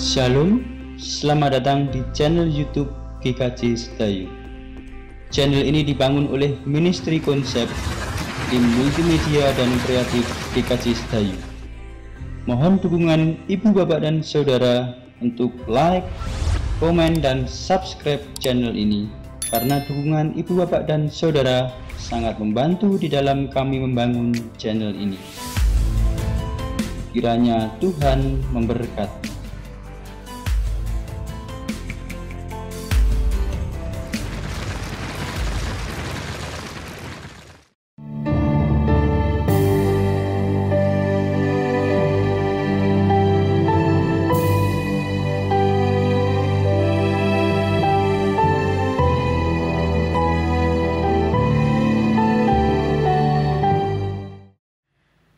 Shalom, selamat datang di channel YouTube GKJ Sedayu. Channel ini dibangun oleh Ministry Konsep, tim multimedia dan kreatif GKJ Sedayu. Mohon dukungan ibu, bapak, dan saudara untuk like, komen, dan subscribe channel ini, karena dukungan ibu, bapak, dan saudara sangat membantu di dalam kami membangun channel ini. Kiranya Tuhan memberkati.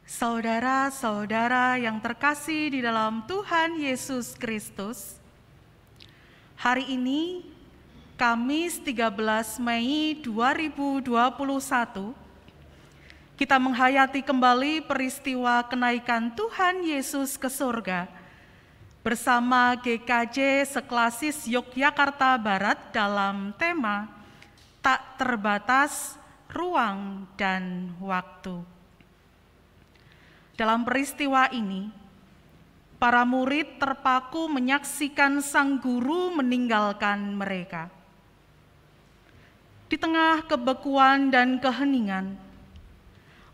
Saudara-saudara yang terkasih di dalam Tuhan Yesus Kristus, hari ini, Kamis 13 Mei 2021, kita menghayati kembali peristiwa kenaikan Tuhan Yesus ke surga bersama GKJ Seklasis Yogyakarta Barat dalam tema Tak Terbatas Ruang dan Waktu. Dalam peristiwa ini, para murid terpaku menyaksikan sang guru meninggalkan mereka. Di tengah kebekuan dan keheningan,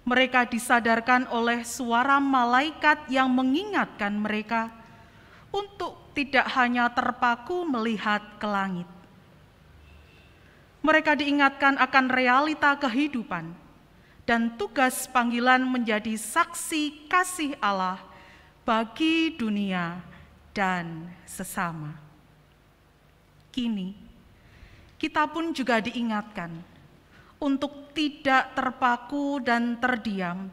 mereka disadarkan oleh suara malaikat yang mengingatkan mereka untuk tidak hanya terpaku melihat ke langit. Mereka diingatkan akan realita kehidupan dan tugas panggilan menjadi saksi kasih Allah bagi dunia dan sesama. Kini, kita pun juga diingatkan untuk tidak terpaku dan terdiam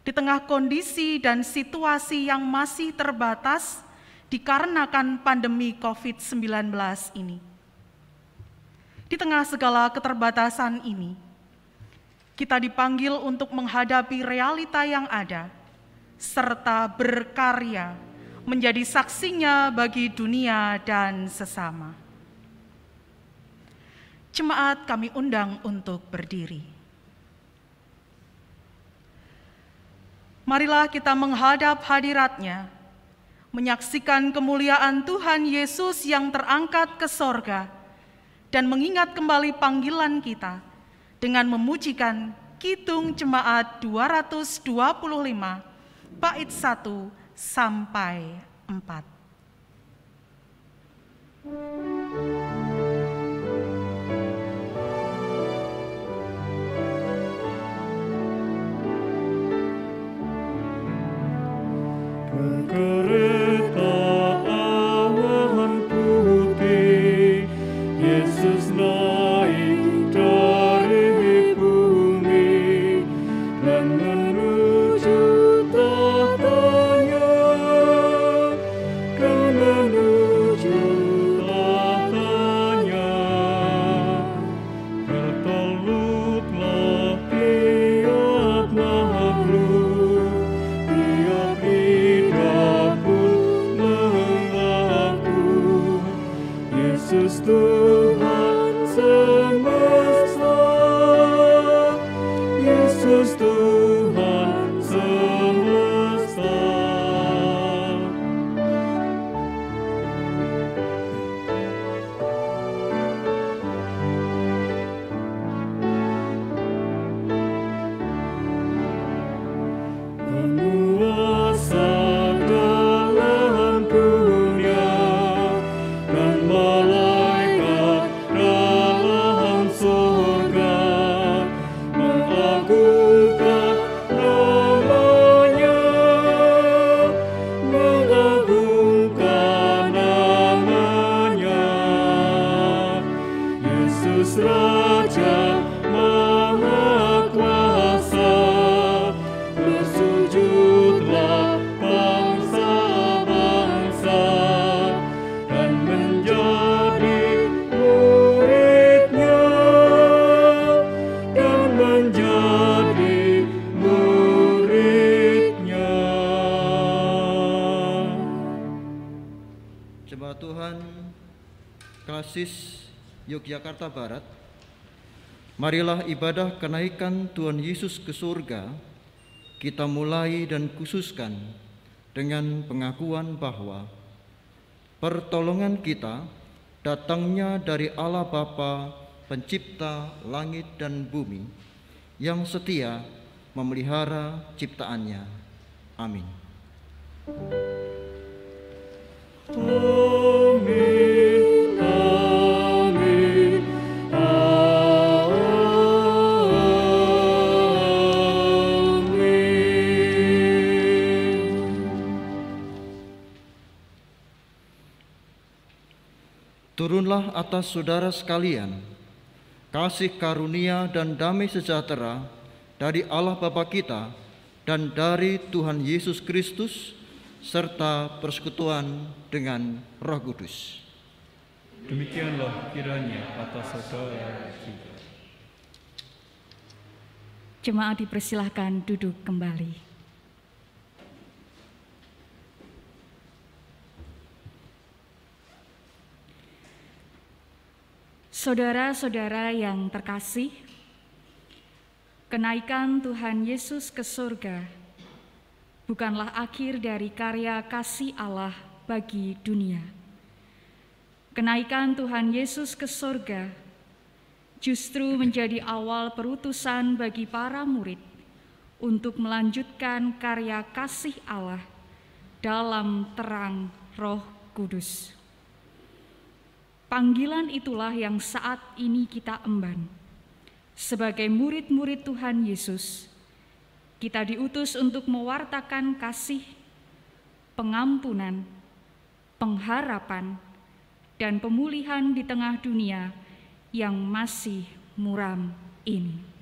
di tengah kondisi dan situasi yang masih terbatas dikarenakan pandemi COVID-19 ini. Di tengah segala keterbatasan ini, kita dipanggil untuk menghadapi realita yang ada, serta berkarya menjadi saksinya bagi dunia dan sesama. Jemaat kami undang untuk berdiri. Marilah kita menghadap hadirat-Nya, menyaksikan kemuliaan Tuhan Yesus yang terangkat ke sorga, dan mengingat kembali panggilan kita dengan memujikan Kidung Jemaat 225, bait 1 sampai 4. Berkereta awan putih, Yesus naik dari bumi dan menuju tahtanya, dan menuju tahtanya. Berteluklah tiap makhluk, tiap lidah pun Persatuan Kasis Yogyakarta Barat, marilah ibadah kenaikan Tuhan Yesus ke surga kita mulai dan khususkan dengan pengakuan bahwa pertolongan kita datangnya dari Allah Bapa, Pencipta langit dan bumi, yang setia memelihara ciptaannya. Amin. Amin, amin, amin. Turunlah atas saudara sekalian kasih karunia dan damai sejahtera dari Allah Bapa kita dan dari Tuhan Yesus Kristus, serta persekutuan dengan Roh Kudus. Demikianlah kiranya atas saudara kita. Jemaat dipersilahkan duduk kembali. Saudara-saudara yang terkasih, kenaikan Tuhan Yesus ke surga bukanlah akhir dari karya kasih Allah bagi dunia. Kenaikan Tuhan Yesus ke surga justru menjadi awal perutusan bagi para murid untuk melanjutkan karya kasih Allah dalam terang Roh Kudus. Panggilan itulah yang saat ini kita emban. Sebagai murid-murid Tuhan Yesus, kita diutus untuk mewartakan kasih, pengampunan, pengharapan, dan pemulihan di tengah dunia yang masih muram ini.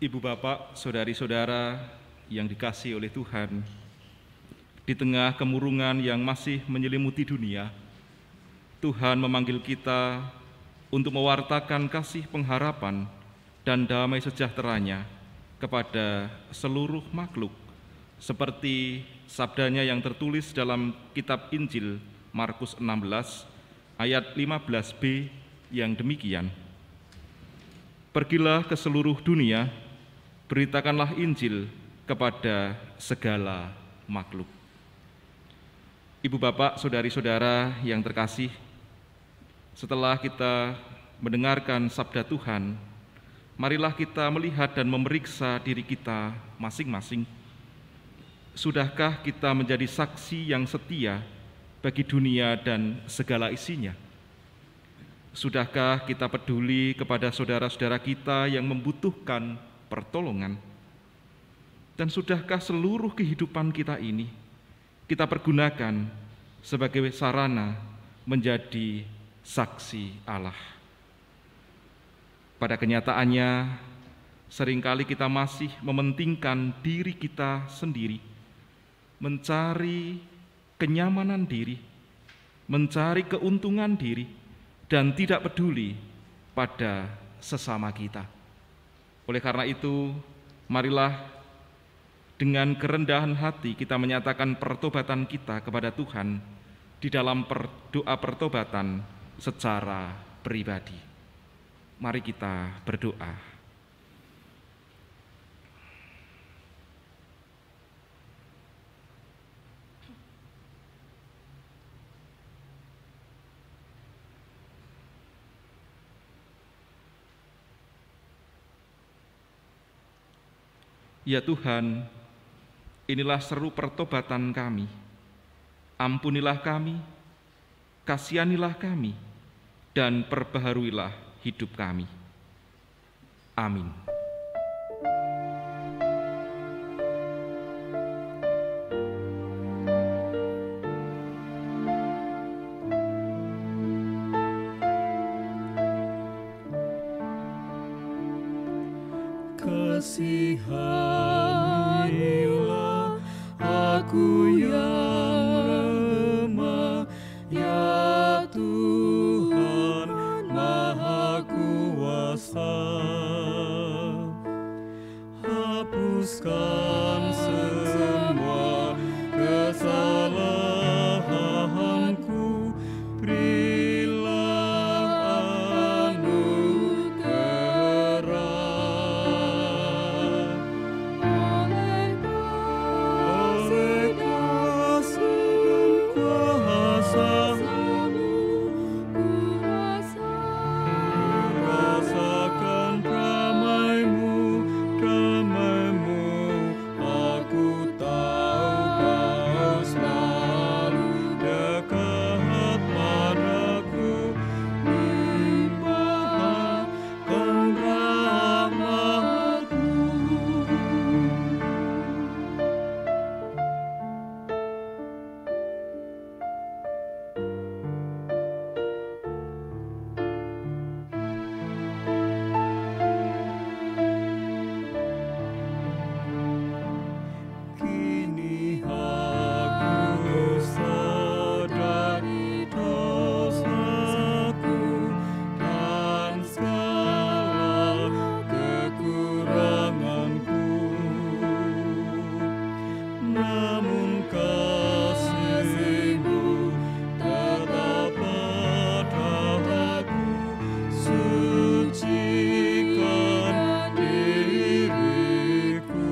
Ibu bapak, saudari-saudara yang dikasihi oleh Tuhan, di tengah kemurungan yang masih menyelimuti dunia, Tuhan memanggil kita untuk mewartakan kasih pengharapan dan damai sejahtera-Nya kepada seluruh makhluk, seperti sabdanya yang tertulis dalam kitab Injil Markus 16 ayat 15b yang demikian. Pergilah ke seluruh dunia, beritakanlah Injil kepada segala makhluk. Ibu bapak, saudari-saudara yang terkasih, setelah kita mendengarkan sabda Tuhan, marilah kita melihat dan memeriksa diri kita masing-masing. Sudahkah kita menjadi saksi yang setia bagi dunia dan segala isinya? Sudahkah kita peduli kepada saudara-saudara kita yang membutuhkan pertolongan? Dan sudahkah seluruh kehidupan kita ini kita pergunakan sebagai sarana menjadi saksi Allah? Pada kenyataannya, seringkali kita masih mementingkan diri kita sendiri, mencari kenyamanan diri, mencari keuntungan diri, dan tidak peduli pada sesama kita. Oleh karena itu, marilah dengan kerendahan hati kita menyatakan pertobatan kita kepada Tuhan di dalam doa pertobatan secara pribadi. Mari kita berdoa. Ya Tuhan, inilah seru pertobatan kami. Ampunilah kami, kasihanilah kami, dan perbaharuilah hidup kami. Amin. Kasihanilah aku yang lemah, ya Tuhan Maha Kuasa. Hapuskan semua kesalahanku, berilah anugerah. Oleh kasih kuasa-Mu, rasakan damai-Mu, aku tahu Kau selalu dekat padaku, limpahkan rahmat-Mu. Kini aku sadari dosaku dan segala kekuranganku, namun kasih-Mu tetap padaku, sucikan diriku.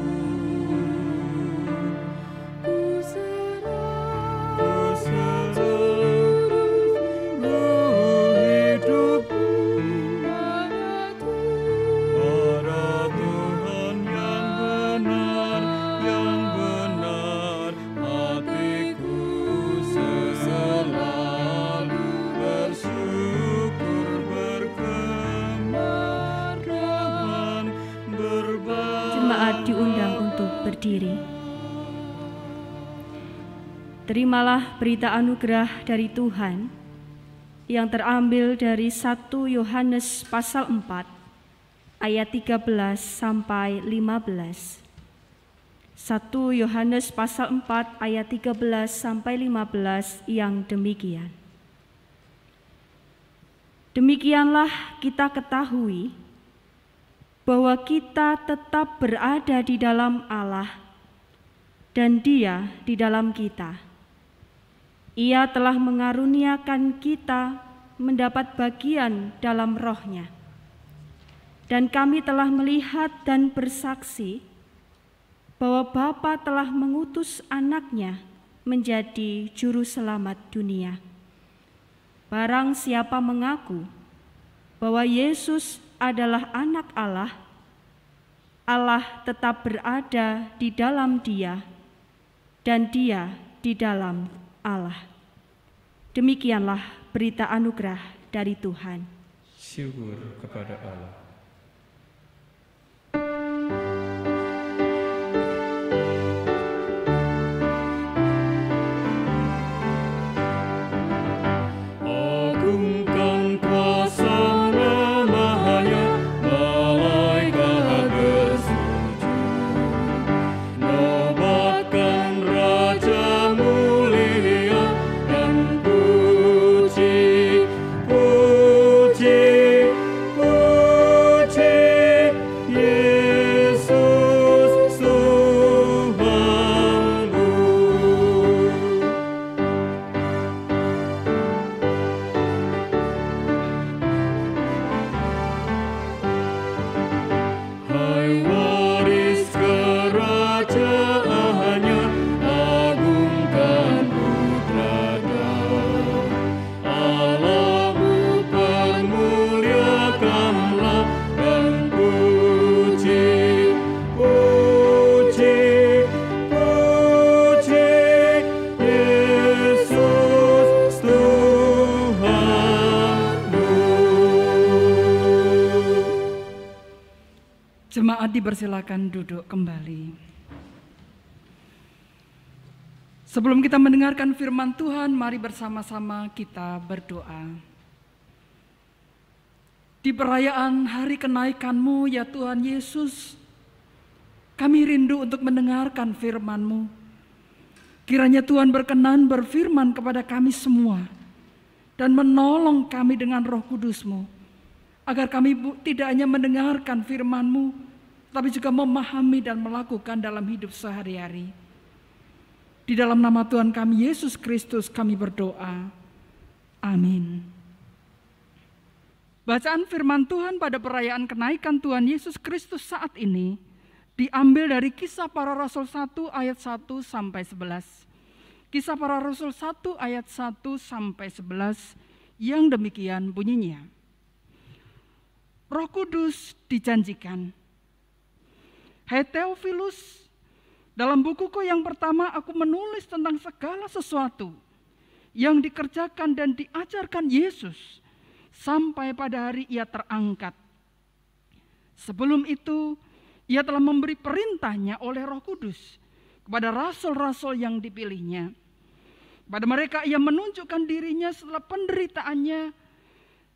Jemaat diundang untuk berdiri. Terimalah berita anugerah dari Tuhan yang terambil dari 1 Yohanes pasal 4 ayat 13 sampai 15. 1 Yohanes pasal 4 ayat 13 sampai 15 yang demikian. Demikianlah kita ketahui bahwa kita tetap berada di dalam Allah dan Dia di dalam kita. Ia telah mengaruniakan kita mendapat bagian dalam Roh-Nya. Dan kami telah melihat dan bersaksi bahwa Bapa telah mengutus Anak-Nya menjadi juru selamat dunia. Barang siapa mengaku bahwa Yesus adalah anak Allah, Allah tetap berada di dalam dia dan dia di dalam Allah. Demikianlah berita anugerah dari Tuhan. Syukur kepada Allah. Agungkan kuasa namanya, malaikat bersujud. Nobatkan Raja mulia dan puji, puji, puji Yesus Tuhanku. Hai waris kerajaannya, agungkan putranya. Allahmu permuliakanlah dan puji, puji, puji Yesus Tuhanku. Jemaat dipersilakan duduk kembali. Sebelum kita mendengarkan firman Tuhan, mari bersama-sama kita berdoa. Di perayaan hari kenaikan-Mu ya Tuhan Yesus, kami rindu untuk mendengarkan firman-Mu. Kiranya Tuhan berkenan berfirman kepada kami semua dan menolong kami dengan Roh Kudus-Mu, agar kami tidak hanya mendengarkan firman-Mu, tapi juga memahami dan melakukan dalam hidup sehari-hari. Di dalam nama Tuhan kami Yesus Kristus kami berdoa. Amin. Bacaan firman Tuhan pada perayaan kenaikan Tuhan Yesus Kristus saat ini diambil dari Kisah Para Rasul 1 ayat 1 sampai 11. Kisah Para Rasul 1 ayat 1 sampai 11 yang demikian bunyinya. Roh Kudus dijanjikan. Hai Theophilus, dalam bukuku yang pertama aku menulis tentang segala sesuatu yang dikerjakan dan diajarkan Yesus sampai pada hari ia terangkat. Sebelum itu, ia telah memberi perintahnya oleh Roh Kudus kepada rasul-rasul yang dipilihnya. Pada mereka ia menunjukkan dirinya setelah penderitaannya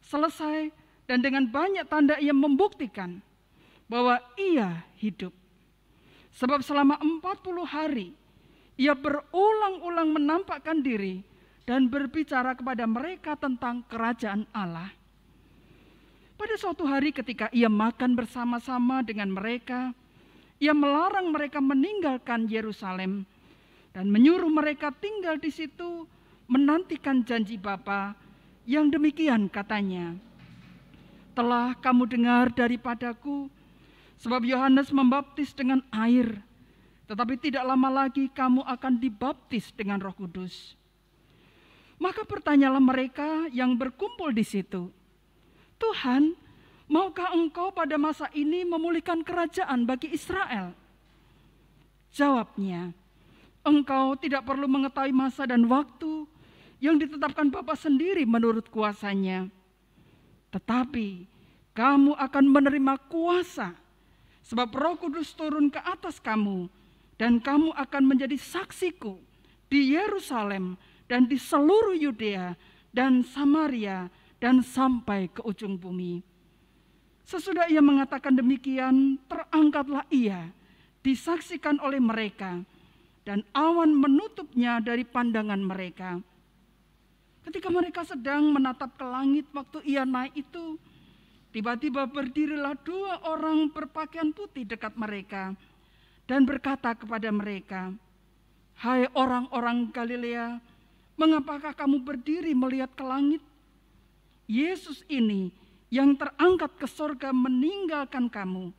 selesai, dan dengan banyak tanda ia membuktikan bahwa ia hidup. Sebab selama 40 hari ia berulang-ulang menampakkan diri dan berbicara kepada mereka tentang kerajaan Allah. Pada suatu hari ketika ia makan bersama-sama dengan mereka, ia melarang mereka meninggalkan Yerusalem dan menyuruh mereka tinggal di situ menantikan janji Bapa yang demikian katanya. Telah kamu dengar daripadaku, sebab Yohanes membaptis dengan air, tetapi tidak lama lagi kamu akan dibaptis dengan Roh Kudus. Maka bertanyalah mereka yang berkumpul di situ, Tuhan, maukah engkau pada masa ini memulihkan kerajaan bagi Israel? Jawabnya, engkau tidak perlu mengetahui masa dan waktu yang ditetapkan Bapa sendiri menurut kuasanya. Tetapi kamu akan menerima kuasa, sebab Roh Kudus turun ke atas kamu, dan kamu akan menjadi saksiku di Yerusalem dan di seluruh Yudea dan Samaria dan sampai ke ujung bumi. Sesudah ia mengatakan demikian, terangkatlah ia, disaksikan oleh mereka, dan awan menutupnya dari pandangan mereka. Ketika mereka sedang menatap ke langit waktu ia naik itu, tiba-tiba berdirilah 2 orang berpakaian putih dekat mereka dan berkata kepada mereka, Hai orang-orang Galilea, mengapakah kamu berdiri melihat ke langit? Yesus ini yang terangkat ke surga meninggalkan kamu,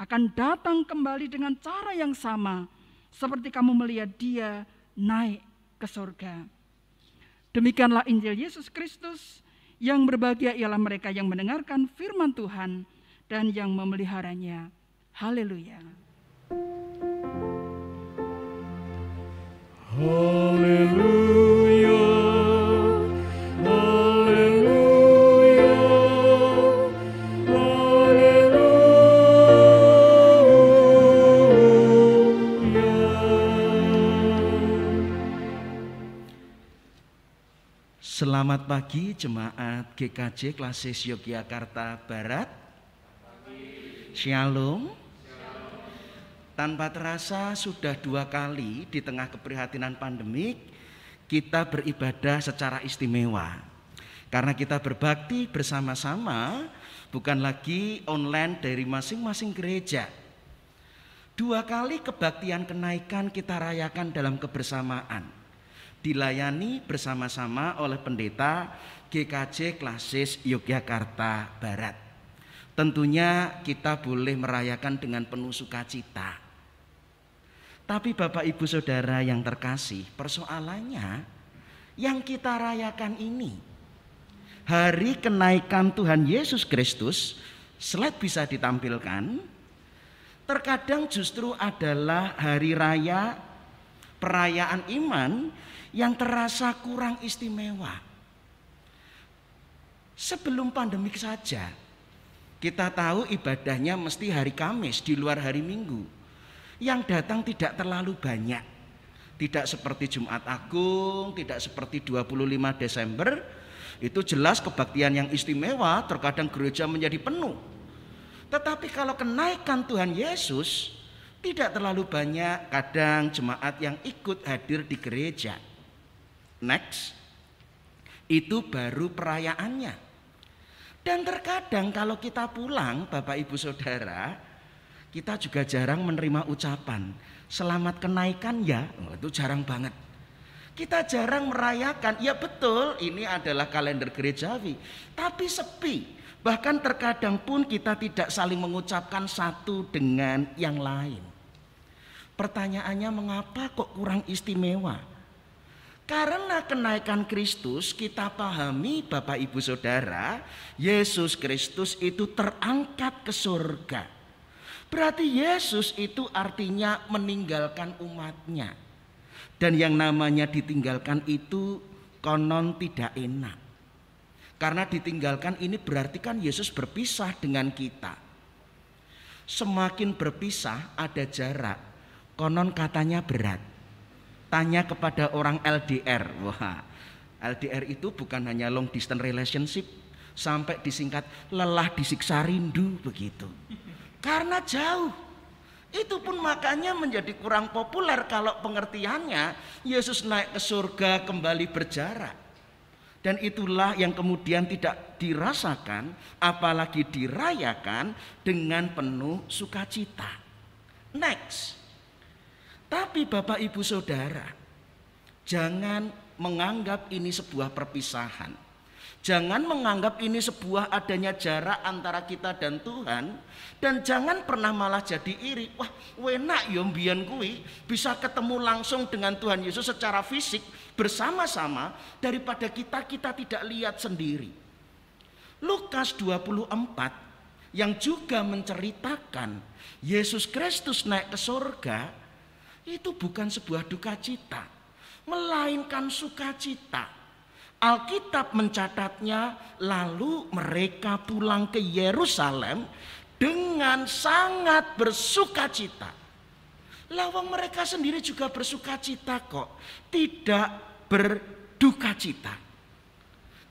akan datang kembali dengan cara yang sama seperti kamu melihat dia naik ke surga. Demikianlah Injil Yesus Kristus. Yang berbahagia ialah mereka yang mendengarkan firman Tuhan dan yang memeliharanya. Haleluya. Haleluya, haleluya, haleluya. Selamat pagi jemaat GKJ Klasis Yogyakarta Barat. Shalom. Tanpa terasa sudah 2 kali di tengah keprihatinan pandemik kita beribadah secara istimewa. Karena kita berbakti bersama-sama, bukan lagi online dari masing-masing gereja. 2 kali kebaktian kenaikan kita rayakan dalam kebersamaan. Dilayani bersama-sama oleh pendeta GKJ Klasis Yogyakarta Barat. Tentunya kita boleh merayakan dengan penuh sukacita. Tapi Bapak Ibu Saudara yang terkasih, persoalannya yang kita rayakan ini, hari kenaikan Tuhan Yesus Kristus, slide bisa ditampilkan, terkadang justru adalah hari raya perayaan iman yang terasa kurang istimewa. Sebelum pandemik saja, kita tahu ibadahnya mesti hari Kamis di luar hari Minggu. Yang datang tidak terlalu banyak. Tidak seperti Jumat Agung, tidak seperti 25 Desember. Itu jelas kebaktian yang istimewa, terkadang gereja menjadi penuh. Tetapi kalau kenaikan Tuhan Yesus, tidak terlalu banyak kadang jemaat yang ikut hadir di gereja. Next, itu baru perayaannya. Dan terkadang kalau kita pulang, Bapak Ibu Saudara, kita juga jarang menerima ucapan selamat kenaikan ya, itu jarang banget. Kita jarang merayakan, ya betul ini adalah kalender gerejawi, tapi sepi. Bahkan terkadang pun kita tidak saling mengucapkan satu dengan yang lain. Pertanyaannya mengapa kok kurang istimewa? Karena kenaikan Kristus kita pahami Bapak Ibu Saudara, Yesus Kristus itu terangkat ke surga. Berarti Yesus itu artinya meninggalkan umatnya. Dan yang namanya ditinggalkan itu konon tidak enak. Karena ditinggalkan ini berarti kan Yesus berpisah dengan kita. Semakin berpisah ada jarak, konon katanya berat. Tanya kepada orang LDR. Wah, LDR itu bukan hanya long distance relationship, sampai disingkat lelah disiksa rindu begitu. Karena jauh. Itu pun makanya menjadi kurang populer kalau pengertiannya Yesus naik ke surga kembali berjarak. Dan itulah yang kemudian tidak dirasakan apalagi dirayakan dengan penuh sukacita. Next. Tapi Bapak Ibu Saudara, jangan menganggap ini sebuah perpisahan. Jangan menganggap ini sebuah adanya jarak antara kita dan Tuhan. Dan jangan pernah malah jadi iri. Wah, enak ya mbiyen kuwi bisa ketemu langsung dengan Tuhan Yesus secara fisik bersama-sama daripada kita tidak lihat sendiri. Lukas 24 yang juga menceritakan Yesus Kristus naik ke surga, itu bukan sebuah duka cita, melainkan sukacita. Alkitab mencatatnya, lalu mereka pulang ke Yerusalem dengan sangat bersukacita. Lawang mereka sendiri juga bersukacita kok, tidak berduka cita.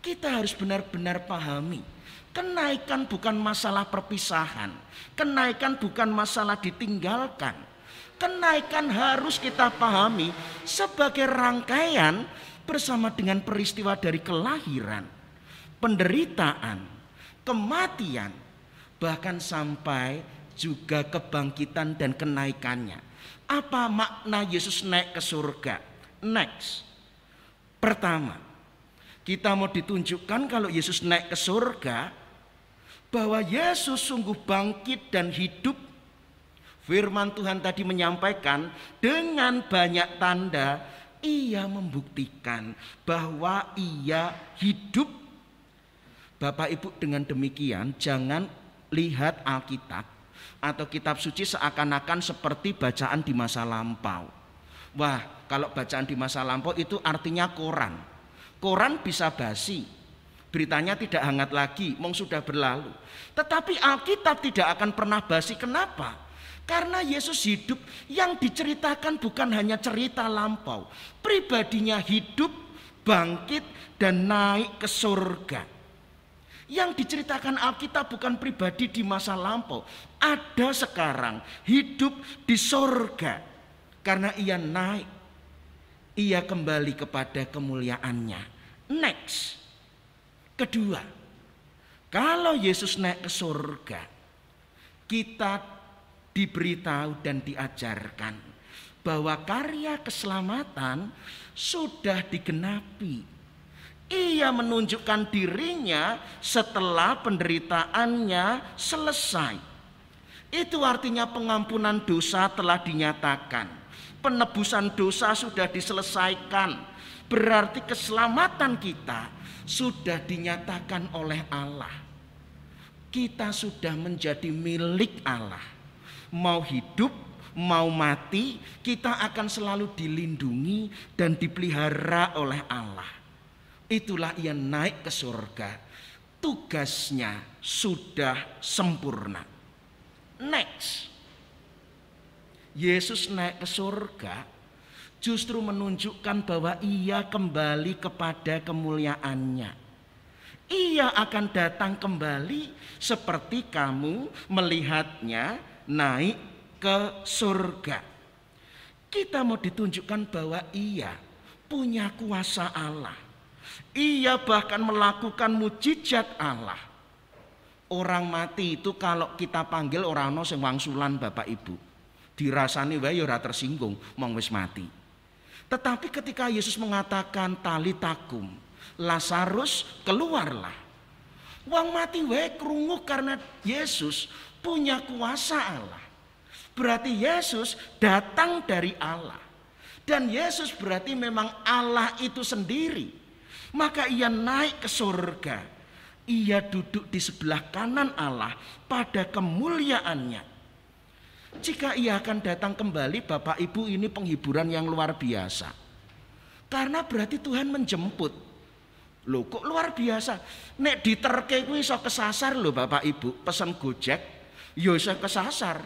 Kita harus benar-benar pahami, kenaikan bukan masalah perpisahan, kenaikan bukan masalah ditinggalkan. Kenaikan harus kita pahami sebagai rangkaian bersama dengan peristiwa dari kelahiran, penderitaan, kematian, bahkan sampai juga kebangkitan dan kenaikannya. Apa makna Yesus naik ke surga? Next. Pertama, kita mau ditunjukkan kalau Yesus naik ke surga, bahwa Yesus sungguh bangkit dan hidup. Firman Tuhan tadi menyampaikan dengan banyak tanda. Ia membuktikan bahwa ia hidup. Bapak Ibu, dengan demikian jangan lihat Alkitab atau kitab suci seakan-akan seperti bacaan di masa lampau. Wah, kalau bacaan di masa lampau itu artinya koran. Koran bisa basi, beritanya tidak hangat lagi, sudah berlalu. Tetapi Alkitab tidak akan pernah basi. Kenapa? Karena Yesus hidup, yang diceritakan bukan hanya cerita lampau. Pribadinya hidup, bangkit, dan naik ke surga. Yang diceritakan Alkitab bukan pribadi di masa lampau. Ada sekarang, hidup di surga. Karena ia naik, ia kembali kepada kemuliaannya. Next. Kedua, kalau Yesus naik ke surga, kita diberitahu dan diajarkan bahwa karya keselamatan sudah digenapi. Ia menunjukkan dirinya setelah penderitaannya selesai. Itu artinya pengampunan dosa telah dinyatakan. Penebusan dosa sudah diselesaikan. Berarti keselamatan kita sudah dinyatakan oleh Allah. Kita sudah menjadi milik Allah. Mau hidup, mau mati, kita akan selalu dilindungi dan dipelihara oleh Allah. Itulah ia naik ke surga. Tugasnya sudah sempurna. Next. Yesus naik ke surga justru menunjukkan bahwa ia kembali kepada kemuliaannya. Ia akan datang kembali seperti kamu melihatnya naik ke surga. Kita mau ditunjukkan bahwa ia punya kuasa Allah. Ia bahkan melakukan mujizat Allah. Orang mati itu kalau kita panggil orang no sing wangsulan Bapak Ibu, dirasani wae ora tersinggung, mong wis mati. Tetapi ketika Yesus mengatakan talitakum, Lazarus keluarlah. Wong mati wae krungu karena Yesus punya kuasa Allah. Berarti Yesus datang dari Allah. Dan Yesus berarti memang Allah itu sendiri. Maka ia naik ke surga. Ia duduk di sebelah kanan Allah pada kemuliaannya. Jika ia akan datang kembali, Bapak Ibu, ini penghiburan yang luar biasa. Karena berarti Tuhan menjemput. Loh, kok luar biasa? Nek diterke kuwi iso kesasar loh Bapak Ibu, pesan Gojek, ya iso kesasar.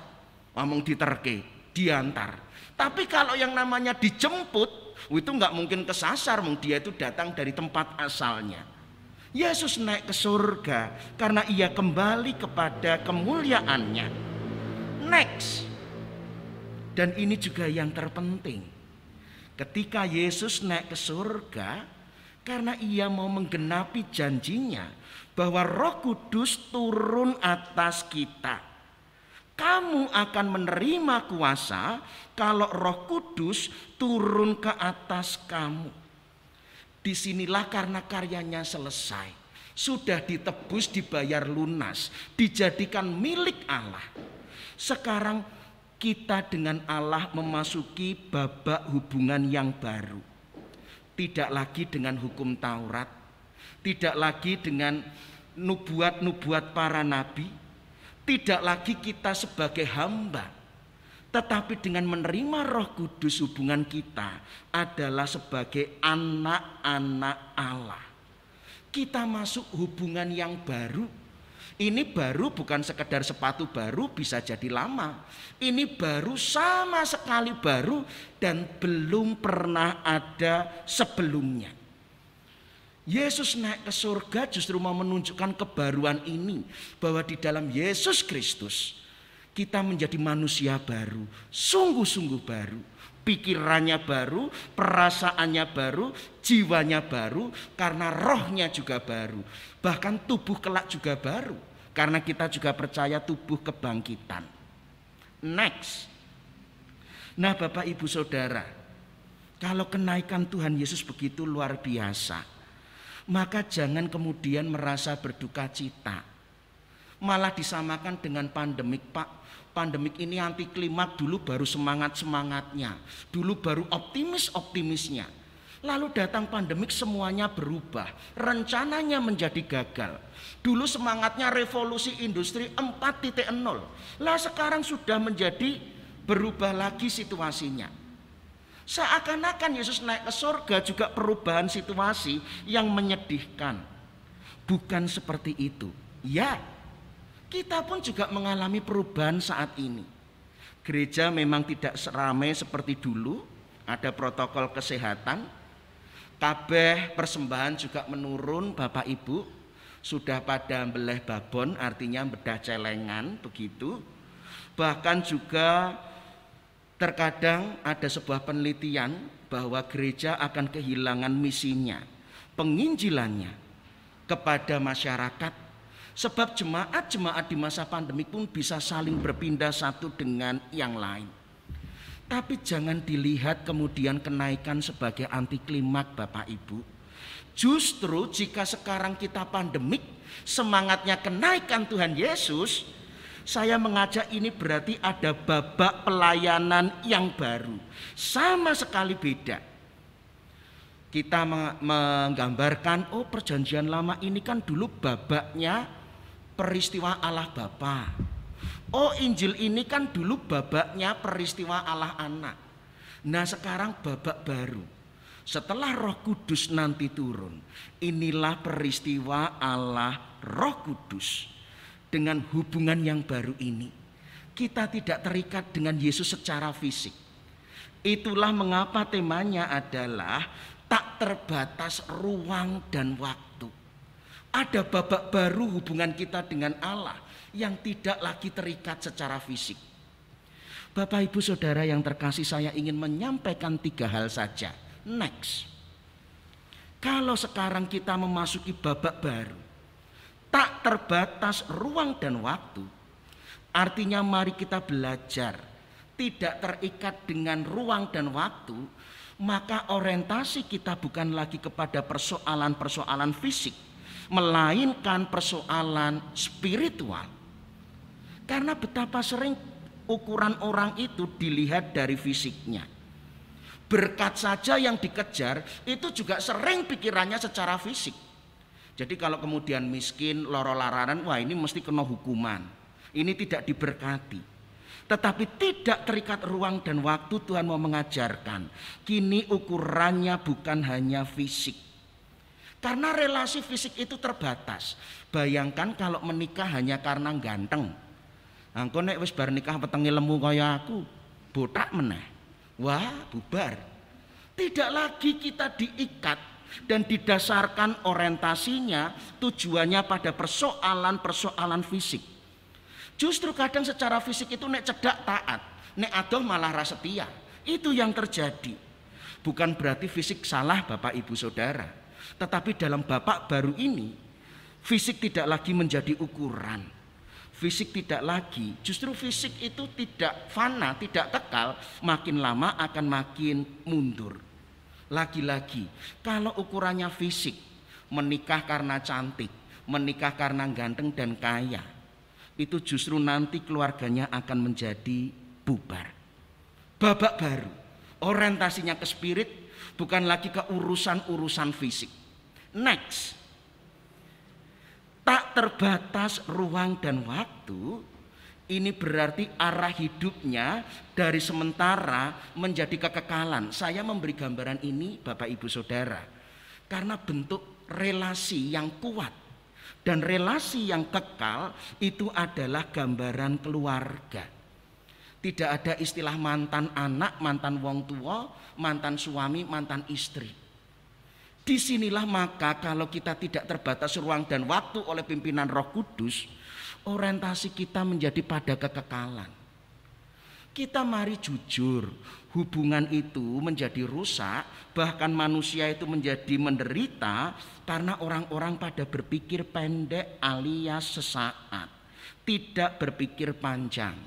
Ngomong diterke, diantar. Tapi kalau yang namanya dijemput, itu nggak mungkin kesasar, dia itu datang dari tempat asalnya. Yesus naik ke surga karena ia kembali kepada kemuliaannya. Next. Dan ini juga yang terpenting. Ketika Yesus naik ke surga, karena ia mau menggenapi janjinya bahwa Roh Kudus turun atas kita. Kamu akan menerima kuasa kalau Roh Kudus turun ke atas kamu. Disinilah karena karyanya selesai. Sudah ditebus, dibayar lunas, dijadikan milik Allah. Sekarang kita dengan Allah memasuki babak hubungan yang baru. Tidak lagi dengan hukum Taurat, tidak lagi dengan nubuat-nubuat para nabi, tidak lagi kita sebagai hamba, tetapi dengan menerima Roh Kudus hubungan kita adalah sebagai anak-anak Allah. Kita masuk hubungan yang baru. Ini baru bukan sekedar sepatu baru, bisa jadi lama. Ini baru, sama sekali baru dan belum pernah ada sebelumnya. Yesus naik ke surga justru mau menunjukkan kebaruan ini. Bahwa di dalam Yesus Kristus kita menjadi manusia baru, sungguh-sungguh baru. Pikirannya baru, perasaannya baru, jiwanya baru, karena rohnya juga baru. Bahkan tubuh kelak juga baru, karena kita juga percaya tubuh kebangkitan. Next. Nah Bapak Ibu Saudara, kalau kenaikan Tuhan Yesus begitu luar biasa, maka jangan kemudian merasa berduka cita. Malah disamakan dengan pandemik, Pak. Pandemik ini anti klimak, dulu baru semangat-semangatnya, dulu baru optimis-optimisnya. Lalu datang pandemik, semuanya berubah, rencananya menjadi gagal. Dulu semangatnya revolusi industri 4.0. Lah sekarang sudah menjadi berubah lagi situasinya. Seakan-akan Yesus naik ke surga juga perubahan situasi yang menyedihkan. Bukan seperti itu. Ya, kita pun juga mengalami perubahan saat ini. Gereja memang tidak seramai seperti dulu, ada protokol kesehatan. Kabeh persembahan juga menurun, Bapak Ibu. Sudah pada beleh babon, artinya bedah celengan, begitu. Bahkan juga terkadang ada sebuah penelitian bahwa gereja akan kehilangan misinya, penginjilannya kepada masyarakat. Sebab jemaat-jemaat di masa pandemi pun bisa saling berpindah satu dengan yang lain. Tapi jangan dilihat kemudian kenaikan sebagai anti klimak, Bapak Ibu. Justru jika sekarang kita pandemik, semangatnya kenaikan Tuhan Yesus, saya mengajak ini berarti ada babak pelayanan yang baru. Sama sekali beda. Kita menggambarkan, oh perjanjian lama ini kan dulu babaknya peristiwa Allah Bapa. Oh Injil ini kan dulu babaknya peristiwa Allah Anak. Nah sekarang babak baru. Setelah Roh Kudus nanti turun, inilah peristiwa Allah Roh Kudus. Dengan hubungan yang baru ini, kita tidak terikat dengan Yesus secara fisik. Itulah mengapa temanya adalah tak terbatas ruang dan waktu. Ada babak baru hubungan kita dengan Allah yang tidak lagi terikat secara fisik. Bapak Ibu Saudara yang terkasih, saya ingin menyampaikan 3 hal saja. Next. Kalau sekarang kita memasuki babak baru, tak terbatas ruang dan waktu, artinya mari kita belajar tidak terikat dengan ruang dan waktu, maka orientasi kita bukan lagi kepada persoalan-persoalan fisik, melainkan persoalan spiritual. Karena betapa sering ukuran orang itu dilihat dari fisiknya. Berkat saja yang dikejar itu juga sering pikirannya secara fisik. Jadi kalau kemudian miskin, loro-laranan, wah ini mesti kena hukuman. Ini tidak diberkati. Tetapi tidak terikat ruang dan waktu. Tuhan mau mengajarkan, kini ukurannya bukan hanya fisik. Karena relasi fisik itu terbatas. Bayangkan kalau menikah hanya karena ganteng. Engko nek wis bar nikah petenge lemu kaya aku, botak meneh. Wah, bubar. Tidak lagi kita diikat dan didasarkan orientasinya, tujuannya pada persoalan-persoalan fisik. Justru kadang secara fisik itu nek cedak taat, nek adoh malah ra setia. Itu yang terjadi. Bukan berarti fisik salah Bapak Ibu Saudara, tetapi dalam babak baru ini fisik tidak lagi menjadi ukuran. Fisik tidak lagi, justru fisik itu tidak fana, tidak kekal, makin lama akan makin mundur. Lagi-lagi, kalau ukurannya fisik, menikah karena cantik, menikah karena ganteng dan kaya, itu justru nanti keluarganya akan menjadi bubar. Babak baru, orientasinya ke spirit, bukan lagi ke urusan-urusan fisik. Next. Tak terbatas ruang dan waktu, ini berarti arah hidupnya dari sementara menjadi kekekalan. Saya memberi gambaran ini Bapak Ibu Saudara karena bentuk relasi yang kuat dan relasi yang kekal itu adalah gambaran keluarga. Tidak ada istilah mantan anak, mantan wong tua, mantan suami, mantan istri. Disinilah maka kalau kita tidak terbatas ruang dan waktu oleh pimpinan Roh Kudus, orientasi kita menjadi pada kekekalan. Kita mari jujur, hubungan itu menjadi rusak, bahkan manusia itu menjadi menderita karena orang-orang pada berpikir pendek alias sesaat, tidak berpikir panjang.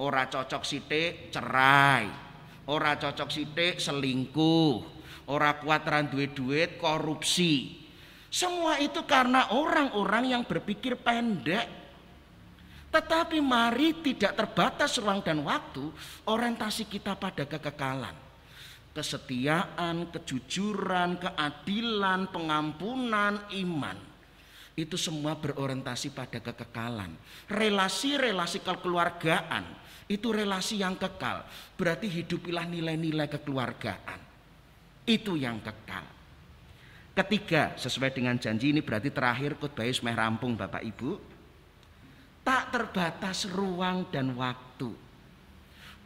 Ora cocok sithik cerai, ora cocok sithik selingkuh, ora kuat ra duwe duit korupsi. Semua itu karena orang-orang yang berpikir pendek. Tetapi mari tidak terbatas ruang dan waktu, orientasi kita pada kekekalan. Kesetiaan, kejujuran, keadilan, pengampunan, iman. Itu semua berorientasi pada kekekalan. Relasi-relasi kekeluargaan, itu relasi yang kekal. Berarti hidupilah nilai-nilai kekeluargaan. Itu yang kekal. Ketiga, sesuai dengan janji ini berarti terakhir khotbah semeh rampung Bapak Ibu. Tak terbatas ruang dan waktu.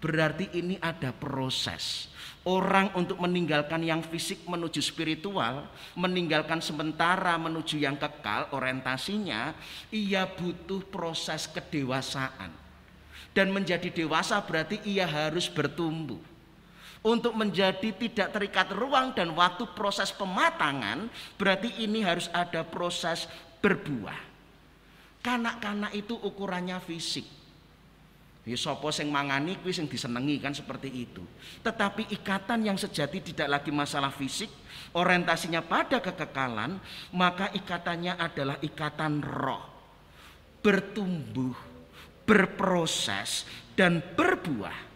Berarti ini ada proses. Orang untuk meninggalkan yang fisik menuju spiritual, meninggalkan sementara menuju yang kekal orientasinya, ia butuh proses kedewasaan. Dan menjadi dewasa berarti ia harus bertumbuh. Untuk menjadi tidak terikat ruang dan waktu proses pematangan, berarti ini harus ada proses berbuah. Kanak-kanak itu ukurannya fisik. Ya sapa sing mangani kuwi sing disenengi kan seperti itu. Tetapi ikatan yang sejati tidak lagi masalah fisik, orientasinya pada kekekalan, maka ikatannya adalah ikatan roh. Bertumbuh, berproses dan berbuah.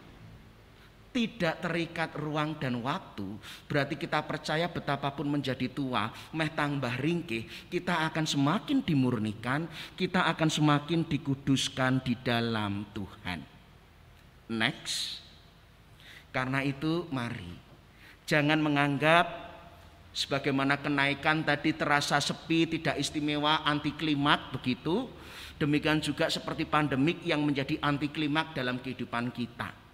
Tidak terikat ruang dan waktu, berarti kita percaya betapapun menjadi tua, meh tambah ringkih, kita akan semakin dimurnikan, kita akan semakin dikuduskan di dalam Tuhan. Next. Karena itu mari, jangan menganggap sebagaimana kenaikan tadi terasa sepi, tidak istimewa, anti klimak begitu. Demikian juga seperti pandemik yang menjadi anti klimak dalam kehidupan kita.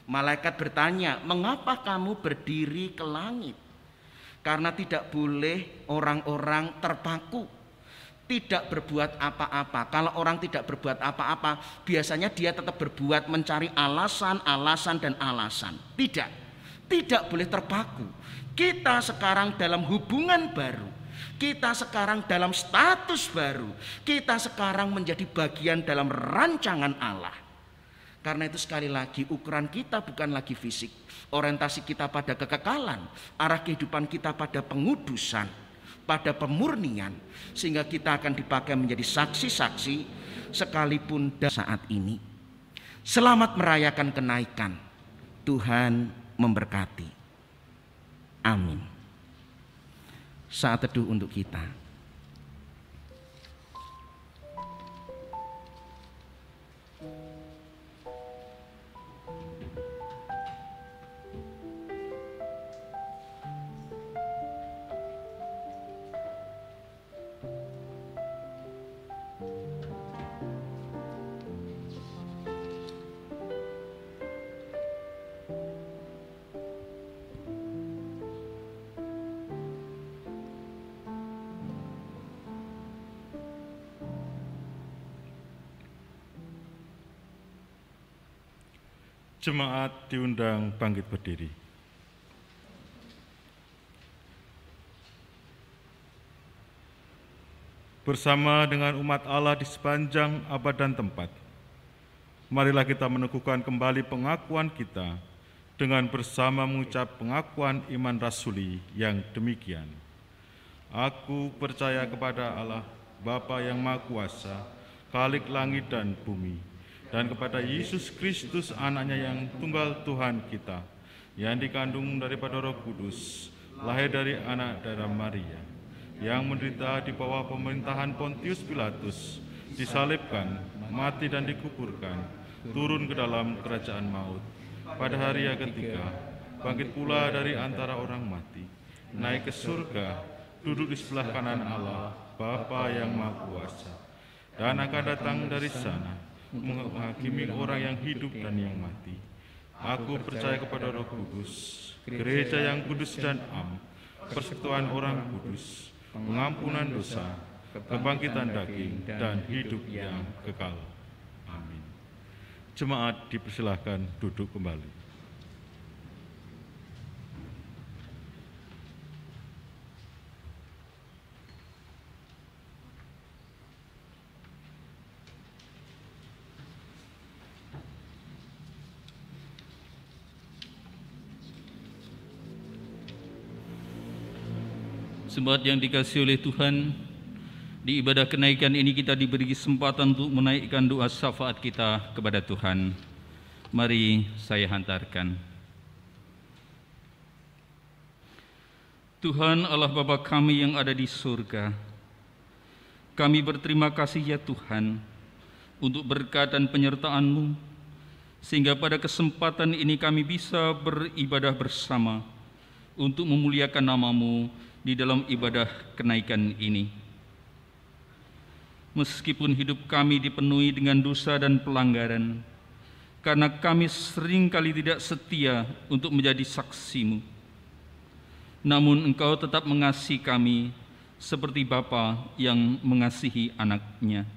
Malaikat bertanya, mengapa kamu berdiri ke langit? Karena tidak boleh orang-orang terpaku, tidak berbuat apa-apa. Kalau orang tidak berbuat apa-apa, biasanya dia tetap berbuat mencari alasan dan alasan. Tidak boleh terpaku. Kita sekarang dalam hubungan baru. Kita sekarang dalam status baru. Kita sekarang menjadi bagian dalam rancangan Allah. Karena itu sekali lagi ukuran kita bukan lagi fisik. Orientasi kita pada kekekalan. Arah kehidupan kita pada pengudusan, pada pemurnian. Sehingga kita akan dipakai menjadi saksi-saksi sekalipun saat ini. Selamat merayakan kenaikan. Tuhan memberkati. Amin. Saat teduh untuk kita. Jemaat diundang bangkit berdiri. Bersama dengan umat Allah di sepanjang abad dan tempat, marilah kita meneguhkan kembali pengakuan kita dengan bersama mengucap pengakuan iman rasuli yang demikian. Aku percaya kepada Allah, Bapa yang Maha Kuasa, Khalik langit dan bumi, dan kepada Yesus Kristus anaknya yang tunggal Tuhan kita, yang dikandung daripada Roh Kudus, lahir dari anak darah Maria, yang menderita di bawah pemerintahan Pontius Pilatus, disalibkan, mati dan dikuburkan, turun ke dalam kerajaan maut. Pada hari yang ketiga, bangkit pula dari antara orang mati, naik ke surga, duduk di sebelah kanan Allah, Bapa yang Maha Kuasa, dan akan datang dari sana menghakimi orang yang hidup dan yang mati. Aku percaya kepada Roh Kudus, gereja yang kudus dan am, persekutuan orang kudus, pengampunan dosa, kebangkitan daging, dan hidup yang kekal. Amin. Jemaat dipersilahkan duduk kembali. Jemaat yang dikasihi oleh Tuhan, Di ibadah kenaikan ini kita diberi kesempatan untuk menaikkan doa syafaat kita kepada Tuhan. Mari saya hantarkan. Tuhan Allah Bapa kami yang ada di surga, kami berterima kasih ya Tuhan untuk berkat dan penyertaan-Mu, sehingga pada kesempatan ini kami bisa beribadah bersama untuk memuliakan nama-Mu di dalam ibadah kenaikan ini. Meskipun hidup kami dipenuhi dengan dosa dan pelanggaran, karena kami seringkali tidak setia untuk menjadi saksi-Mu, namun Engkau tetap mengasihi kami seperti Bapa yang mengasihi anaknya.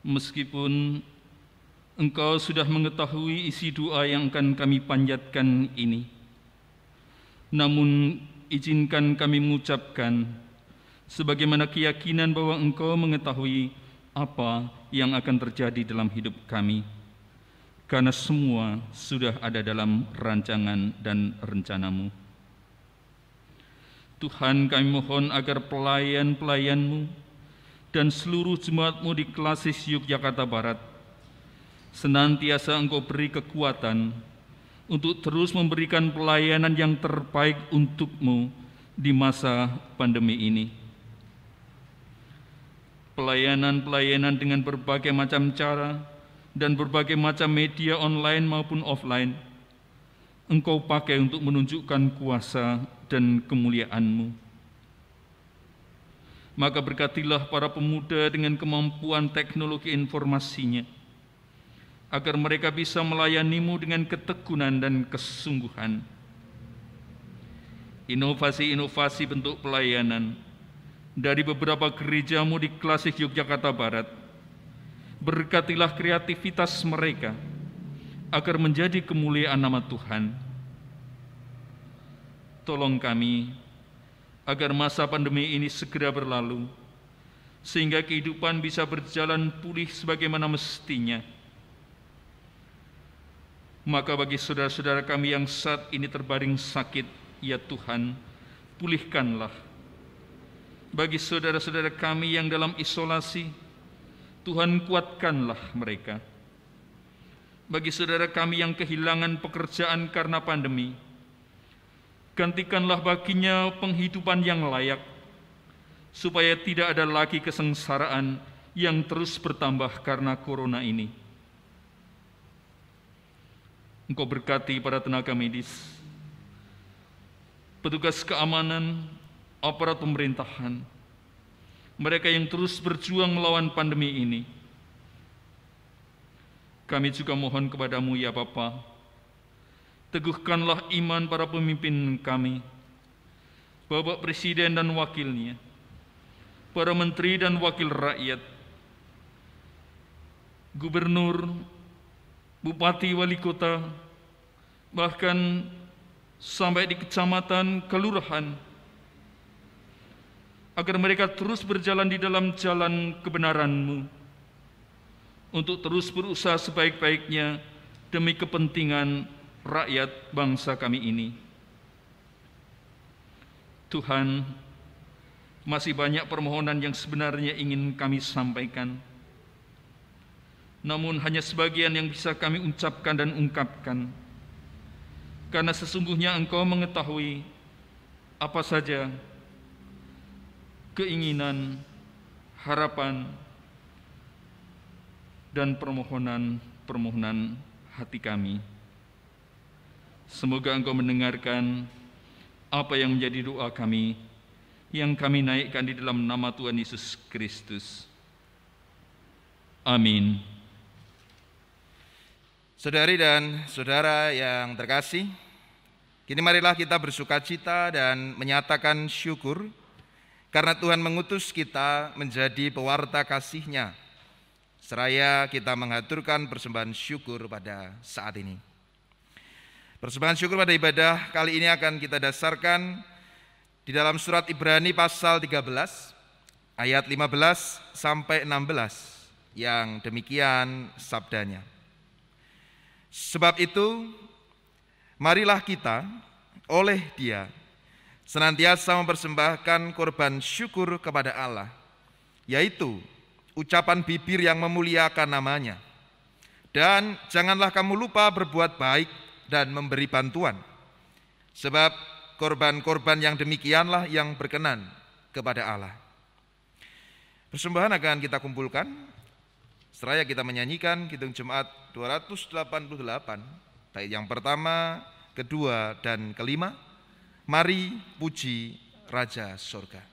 Meskipun Engkau sudah mengetahui isi doa yang akan kami panjatkan ini, namun izinkan kami mengucapkan sebagaimana keyakinan bahwa Engkau mengetahui apa yang akan terjadi dalam hidup kami, karena semua sudah ada dalam rancangan dan rencana-Mu. Tuhan, kami mohon agar pelayan-pelayan-Mu dan seluruh jemaat-Mu di Klasis Yogyakarta Barat senantiasa Engkau beri kekuatan untuk terus memberikan pelayanan yang terbaik untuk-Mu di masa pandemi ini. Pelayanan-pelayanan dengan berbagai macam cara dan berbagai macam media online maupun offline, Engkau pakai untuk menunjukkan kuasa dan kemuliaan-Mu. Maka berkatilah para pemuda dengan kemampuan teknologi informasinya, agar mereka bisa melayani-Mu dengan ketekunan dan kesungguhan. Inovasi-inovasi bentuk pelayanan dari beberapa gereja-Mu di Klasis Yogyakarta Barat, berkatilah kreativitas mereka agar menjadi kemuliaan nama Tuhan. Tolong kami agar masa pandemi ini segera berlalu, sehingga kehidupan bisa berjalan pulih sebagaimana mestinya. Maka bagi saudara-saudara kami yang saat ini terbaring sakit, ya Tuhan, pulihkanlah. Bagi saudara-saudara kami yang dalam isolasi, Tuhan kuatkanlah mereka. Bagi saudara kami yang kehilangan pekerjaan karena pandemi, gantikanlah baginya penghidupan yang layak, supaya tidak ada lagi kesengsaraan yang terus bertambah karena corona ini. Engkau berkati para tenaga medis, petugas keamanan, aparat pemerintahan, mereka yang terus berjuang melawan pandemi ini. Kami juga mohon kepada-Mu ya Bapa, teguhkanlah iman para pemimpin kami, Bapak Presiden dan wakilnya, para menteri dan wakil rakyat, gubernur, bupati, wali kota, bahkan sampai di kecamatan, kelurahan, agar mereka terus berjalan di dalam jalan kebenaran-Mu, untuk terus berusaha sebaik-baiknya demi kepentingan rakyat bangsa kami ini. Tuhan, masih banyak permohonan yang sebenarnya ingin kami sampaikan, namun hanya sebagian yang bisa kami ucapkan dan ungkapkan, karena sesungguhnya Engkau mengetahui apa saja keinginan, harapan, dan permohonan hati kami. Semoga Engkau mendengarkan apa yang menjadi doa kami, yang kami naikkan di dalam nama Tuhan Yesus Kristus. Amin. Saudari dan saudara yang terkasih, kini marilah kita bersukacita dan menyatakan syukur karena Tuhan mengutus kita menjadi pewarta kasih-Nya, seraya kita mengaturkan persembahan syukur pada saat ini. Persembahan syukur pada ibadah kali ini akan kita dasarkan di dalam surat Ibrani pasal 13 ayat 15 sampai 16 yang demikian sabdanya. Sebab itu, marilah kita oleh Dia senantiasa mempersembahkan korban syukur kepada Allah, yaitu ucapan bibir yang memuliakan nama-Nya. Dan janganlah kamu lupa berbuat baik dan memberi bantuan, sebab korban-korban yang demikianlah yang berkenan kepada Allah. Persembahan akan kita kumpulkan seraya kita menyanyikan Kidung Jemaat 288, bait yang pertama, kedua, dan kelima. Mari puji Raja Sorga.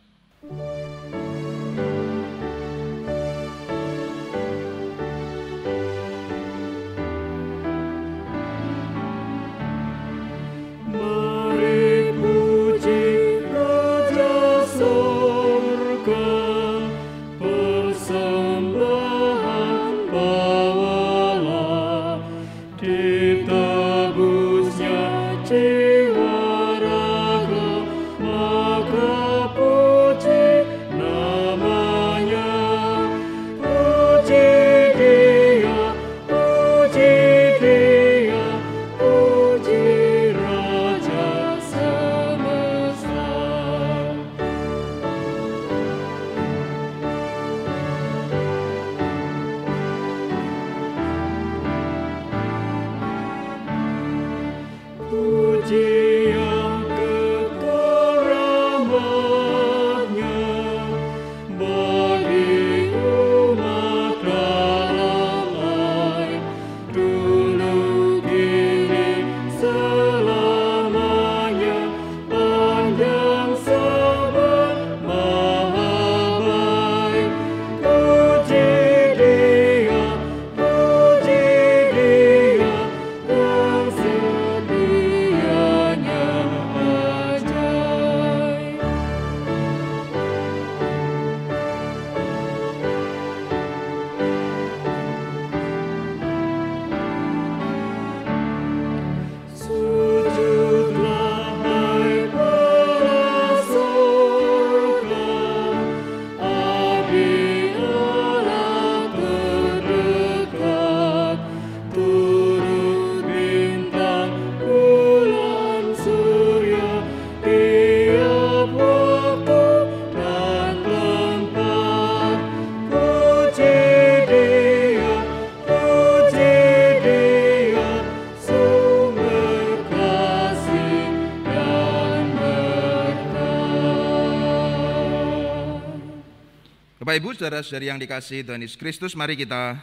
Bapak Ibu, saudara-saudari yang dikasihi Tuhan Yesus Kristus, mari kita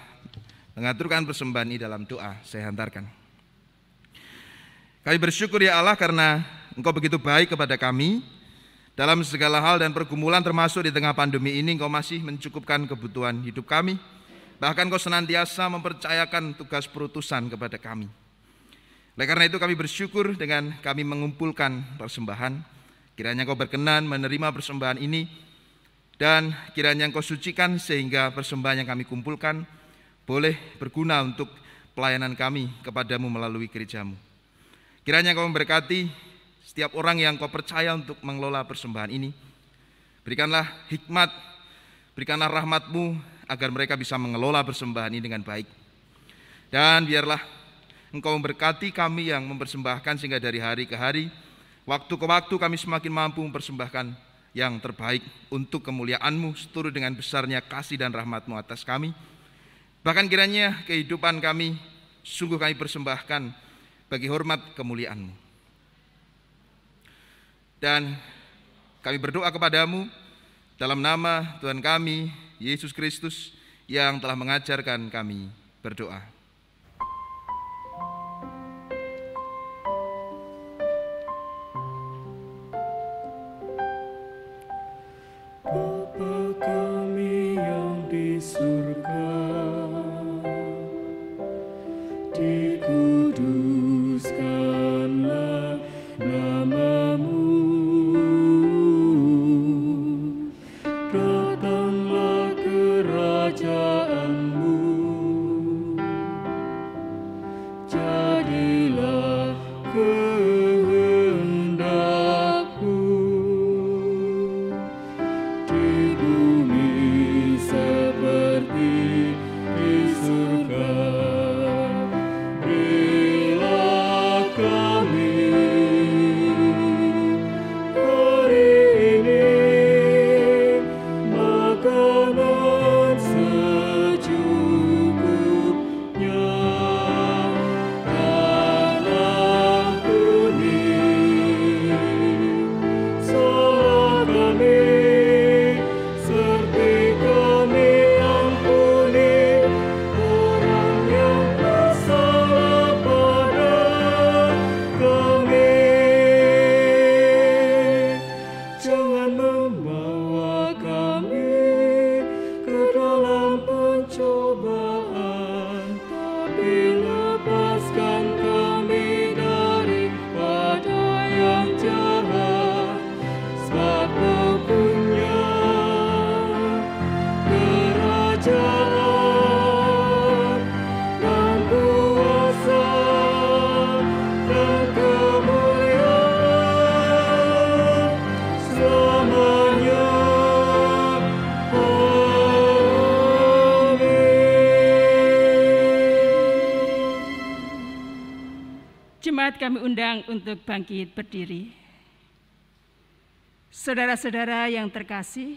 mengaturkan persembahan ini dalam doa. Saya hantarkan. Kami bersyukur ya Allah karena Engkau begitu baik kepada kami. Dalam segala hal dan pergumulan termasuk di tengah pandemi ini, Engkau masih mencukupkan kebutuhan hidup kami. Bahkan Engkau senantiasa mempercayakan tugas perutusan kepada kami. Oleh karena itu kami bersyukur dengan kami mengumpulkan persembahan. Kiranya Engkau berkenan menerima persembahan ini, dan kiranya Engkau sucikan sehingga persembahan yang kami kumpulkan boleh berguna untuk pelayanan kami kepadamu melalui gerejamu. Kiranya Engkau memberkati setiap orang yang Engkau percaya untuk mengelola persembahan ini. Berikanlah hikmat, berikanlah rahmat-Mu agar mereka bisa mengelola persembahan ini dengan baik. Dan biarlah Engkau memberkati kami yang mempersembahkan sehingga dari hari ke hari, waktu ke waktu kami semakin mampu mempersembahkan yang terbaik untuk kemuliaan-Mu, seturut dengan besarnya kasih dan rahmat-Mu atas kami. Bahkan kiranya kehidupan kami sungguh kami persembahkan bagi hormat kemuliaan-Mu. Dan kami berdoa kepadamu dalam nama Tuhan kami, Yesus Kristus, yang telah mengajarkan kami berdoa. Bapa kami yang di surga, dikuduskanlah nama-Mu, datanglah kerajaan-Mu, jadilah kehendak-Mu di bumi seperti di surga. Berilah Jemaat kami undang untuk bangkit berdiri. Saudara-saudara yang terkasih,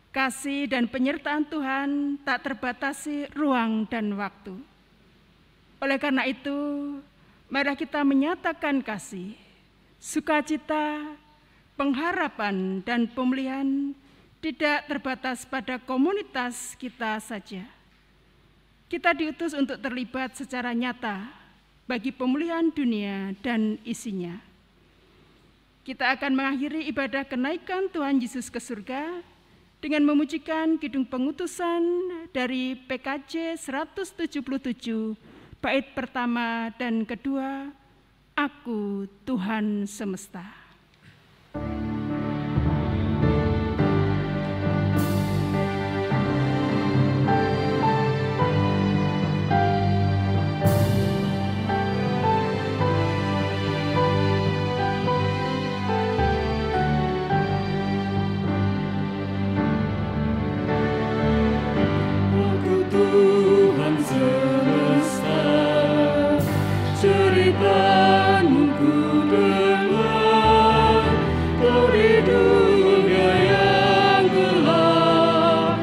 kasih dan penyertaan Tuhan tak terbatasi ruang dan waktu. Oleh karena itu, mari kita menyatakan kasih, sukacita, pengharapan, dan pemulihan tidak terbatas pada komunitas kita saja. Kita diutus untuk terlibat secara nyata bagi pemulihan dunia dan isinya. Kita akan mengakhiri ibadah kenaikan Tuhan Yesus ke surga dengan memujikan Kidung Pengutusan dari PKJ 177, bait pertama dan kedua, Aku Tuhan Semesta. Tuhan semesta, cerita-Mu ku dengar, Kau di dunia yang gelap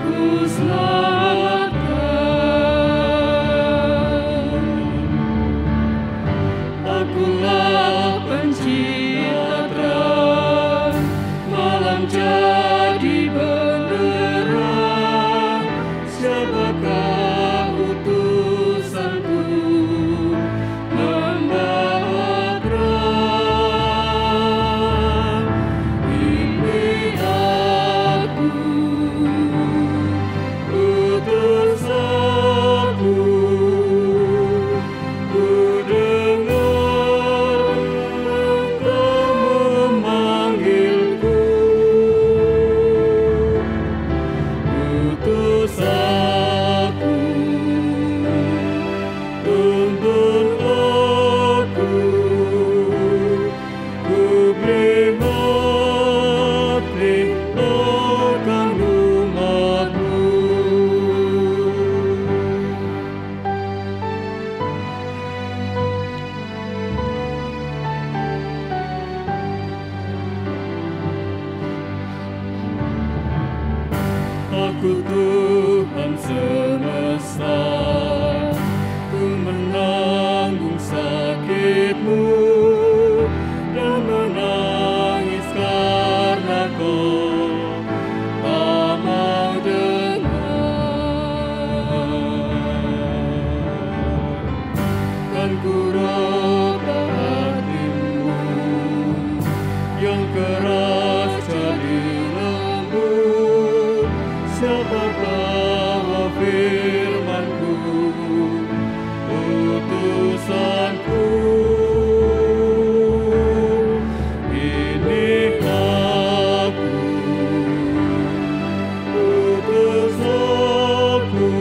ku selamatkan. Akulah pencipta terang, malam jadi benderang. Siapakah utusanku membawa terang? Ini aku, utus aku, ku dengar Engkau memanggilku. Utus aku, tuntun aku, ku beri hati akan umat-Mu. Aku Tuhan semesta, ku menanggung sakit-Mu dan menangis karena Kau tak mau dengar. Kan ku raba hati-Mu yang keras jadi lembut. Siapakah firman-Ku, utusanku? Ini aku, utus aku,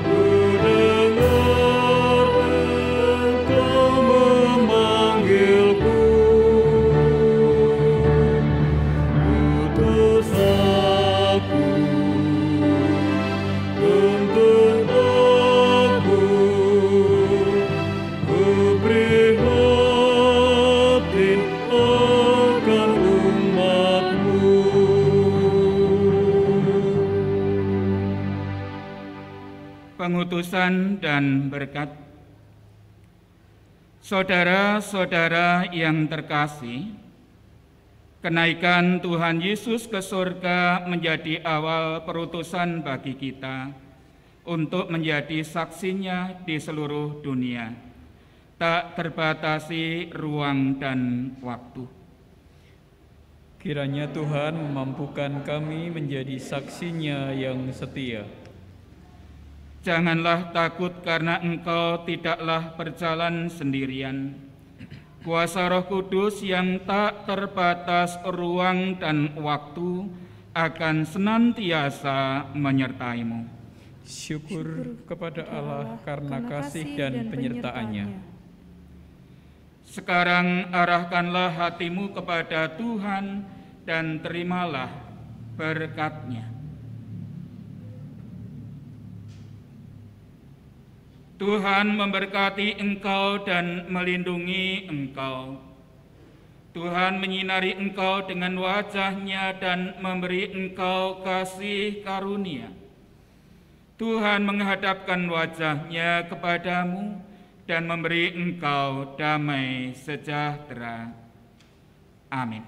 ku dengar Engkau memanggilku. Utus aku, tuntun aku, ku beri hati akan umat-Mu. Pengutusan dan berkat. Saudara-saudara yang terkasih, kenaikan Tuhan Yesus ke surga menjadi awal perutusan bagi kita untuk menjadi saksinya di seluruh dunia, tak terbatasi ruang dan waktu. Kiranya Tuhan memampukan kami menjadi saksinya yang setia. Janganlah takut karena engkau tidaklah berjalan sendirian. Kuasa Roh Kudus yang tak terbatas ruang dan waktu akan senantiasa menyertai-Mu. Syukur kepada Allah karena kasih dan penyertaan-Nya. Sekarang arahkanlah hatimu kepada Tuhan dan terimalah berkat-Nya. Tuhan memberkati engkau dan melindungi engkau. Tuhan menyinari engkau dengan wajah-Nya dan memberi engkau kasih karunia. Tuhan menghadapkan wajah-Nya kepadamu dan memberi engkau damai sejahtera. Amin.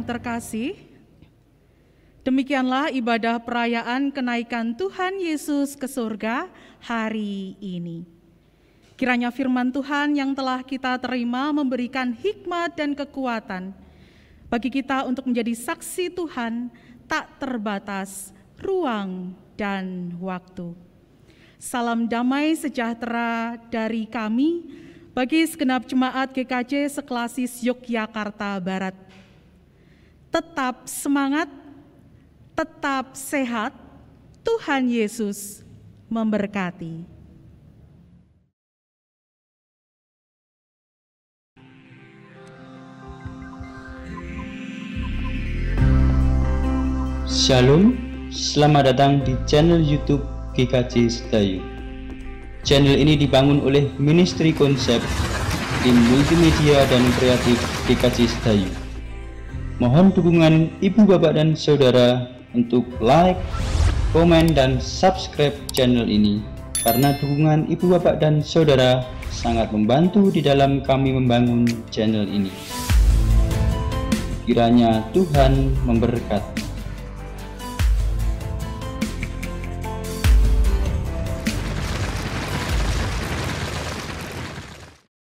Terkasih, demikianlah ibadah perayaan kenaikan Tuhan Yesus ke surga hari ini. Kiranya firman Tuhan yang telah kita terima memberikan hikmat dan kekuatan bagi kita untuk menjadi saksi Tuhan tak terbatas ruang dan waktu. Salam damai sejahtera dari kami bagi segenap jemaat GKJ Seklasis Yogyakarta Barat. Tetap semangat, tetap sehat, Tuhan Yesus memberkati. Shalom, selamat datang di channel YouTube GKJ Setayu. Channel ini dibangun oleh Ministry Konsep, tim multimedia dan kreatif GKJ Setayu. Mohon dukungan ibu, bapak, dan saudara untuk like, komen, dan subscribe channel ini, karena dukungan ibu, bapak, dan saudara sangat membantu di dalam kami membangun channel ini. Kiranya Tuhan memberkati.